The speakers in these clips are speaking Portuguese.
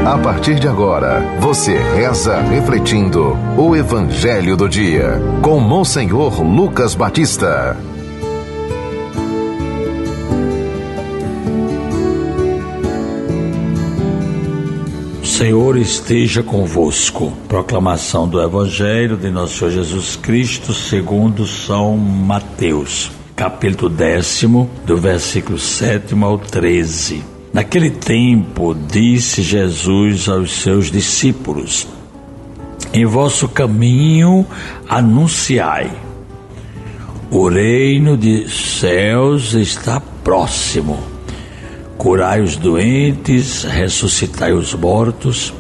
A partir de agora, você reza refletindo o Evangelho do Dia, com Monsenhor Lucas Batista. O Senhor esteja convosco. Proclamação do Evangelho de Nosso Senhor Jesus Cristo segundo São Mateus, capítulo 10, do versículo 7 ao 13. Naquele tempo, disse Jesus aos seus discípulos: em vosso caminho anunciai, o reino dos céus está próximo. Curai os doentes, ressuscitai os mortos,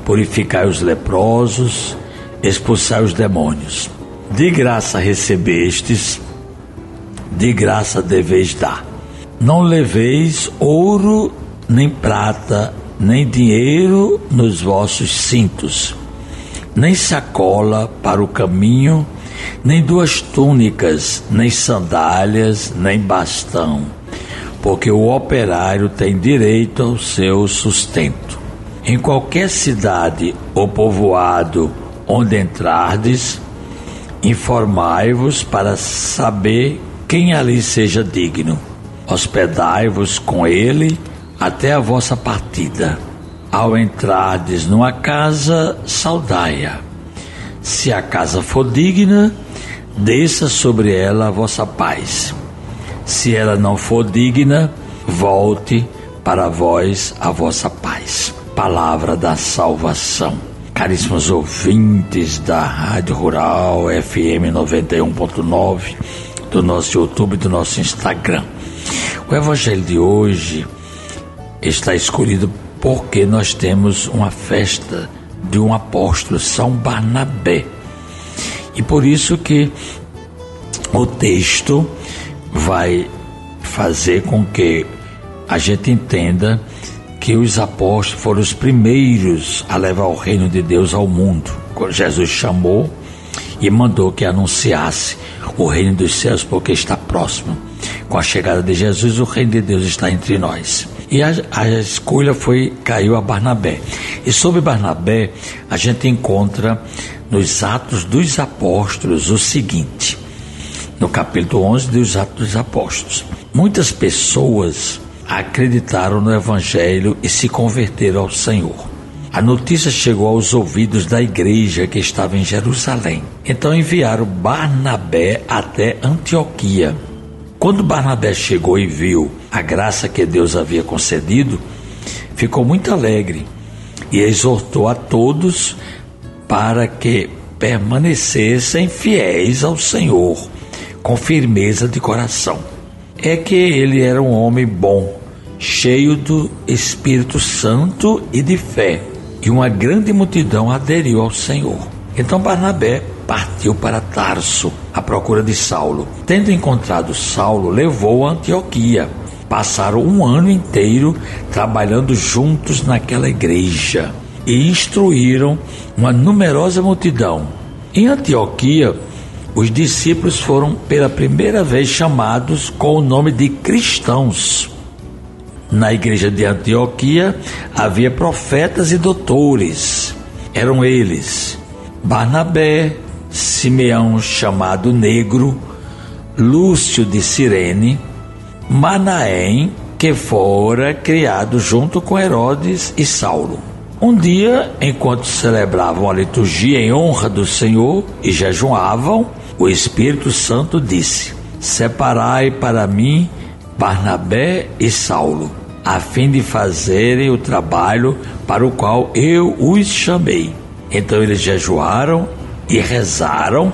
purificai os leprosos, expulsai os demônios. De graça recebestes, de graça deveis dar. Não leveis ouro, nem prata, nem dinheiro nos vossos cintos, nem sacola para o caminho, nem duas túnicas, nem sandálias, nem bastão, porque o operário tem direito ao seu sustento. Em qualquer cidade ou povoado onde entrardes, informai-vos para saber quem ali seja digno. Hospedai-vos com ele até a vossa partida. Ao entrardes numa casa, saudai-a. Se a casa for digna, desça sobre ela a vossa paz. Se ela não for digna, volte para vós a vossa paz. Palavra da salvação. Caríssimos ouvintes da Rádio Rural FM 91.9, do nosso YouTube e do nosso Instagram. O Evangelho de hoje está escolhido porque nós temos uma festa de um apóstolo, São Barnabé. E por isso que o texto vai fazer com que a gente entenda que os apóstolos foram os primeiros a levar o reino de Deus ao mundo. Quando Jesus chamou e mandou que anunciasse o reino dos céus, porque está próximo. Com a chegada de Jesus, o reino de Deus está entre nós. E a escolha caiu a Barnabé. E sobre Barnabé, a gente encontra nos Atos dos Apóstolos o seguinte: no capítulo 11 dos Atos dos Apóstolos, muitas pessoas acreditaram no Evangelho e se converteram ao Senhor. A notícia chegou aos ouvidos da igreja que estava em Jerusalém. Então enviaram Barnabé até Antioquia. Quando Barnabé chegou e viu a graça que Deus havia concedido, ficou muito alegre e exortou a todos para que permanecessem fiéis ao Senhor, com firmeza de coração. É que ele era um homem bom, cheio do Espírito Santo e de fé, e uma grande multidão aderiu ao Senhor. Então Barnabé partiu para Tarso, à procura de Saulo. Tendo encontrado Saulo, levou-o a Antioquia. Passaram um ano inteiro trabalhando juntos naquela igreja e instruíram uma numerosa multidão. Em Antioquia, os discípulos foram pela primeira vez chamados com o nome de cristãos. Na igreja de Antioquia havia profetas e doutores. Eram eles Barnabé, Simeão chamado Negro, Lúcio de Cirene, Manaém, que fora criado junto com Herodes e Saulo. Um dia, enquanto celebravam a liturgia em honra do Senhor e jejuavam, o Espírito Santo disse: separai para mim Barnabé e Saulo, a fim de fazerem o trabalho para o qual eu os chamei. Então eles jejuaram e rezaram,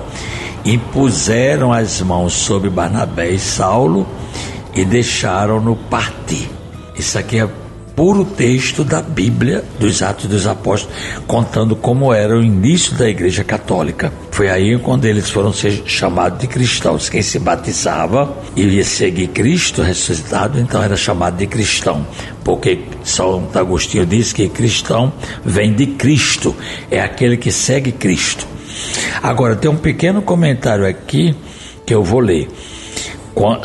e puseram as mãos sobre Barnabé e Saulo e deixaram-no partir. Isso aqui é puro texto da Bíblia, dos Atos dos Apóstolos, contando como era o início da Igreja Católica. Foi aí quando eles foram ser chamados de cristãos. Quem se batizava e ia seguir Cristo ressuscitado, então era chamado de cristão, porque São Agostinho diz que cristão vem de Cristo, é aquele que segue Cristo. Agora, tem um pequeno comentário aqui que eu vou ler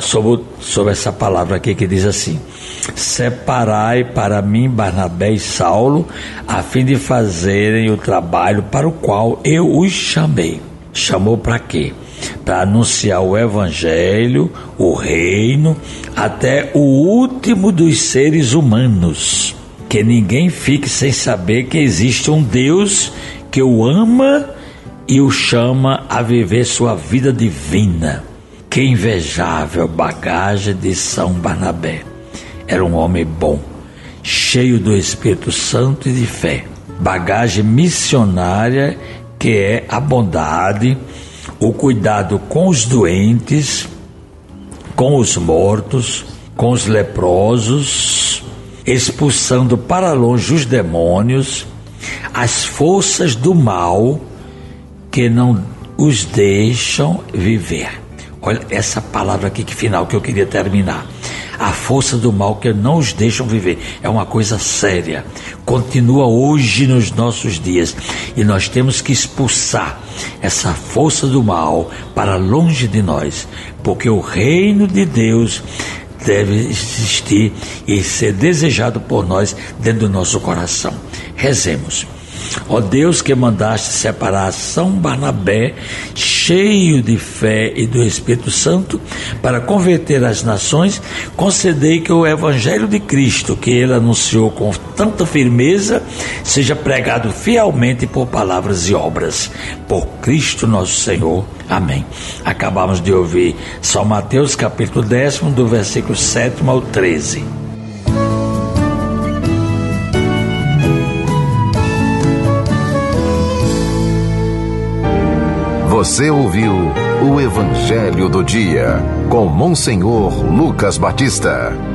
sobre essa palavra aqui, que diz assim: separai para mim Barnabé e Saulo, a fim de fazerem o trabalho para o qual eu os chamei. Chamou para quê? Para anunciar o evangelho, o reino, até o último dos seres humanos. Que ninguém fique sem saber que existe um Deus que o ama e o chama a viver sua vida divina. Que invejável bagagem de São Barnabé. Era um homem bom, cheio do Espírito Santo e de fé. Bagagem missionária que é a bondade, o cuidado com os doentes, com os mortos, com os leprosos, expulsando para longe os demônios, as forças do mal que não os deixam viver. Olha essa palavra aqui que final que eu queria terminar. A força do mal que não os deixam viver. É uma coisa séria. Continua hoje nos nossos dias. E nós temos que expulsar essa força do mal para longe de nós. Porque o reino de Deus deve existir e ser desejado por nós dentro do nosso coração. Rezemos. Ó Deus, que mandaste separar São Barnabé, cheio de fé e do Espírito Santo, para converter as nações, concedei que o Evangelho de Cristo, que ele anunciou com tanta firmeza, seja pregado fielmente por palavras e obras. Por Cristo nosso Senhor. Amém. Acabamos de ouvir São Mateus capítulo 10, do versículo 7 ao 13. Você ouviu o Evangelho do Dia, com Monsenhor Lucas Batista.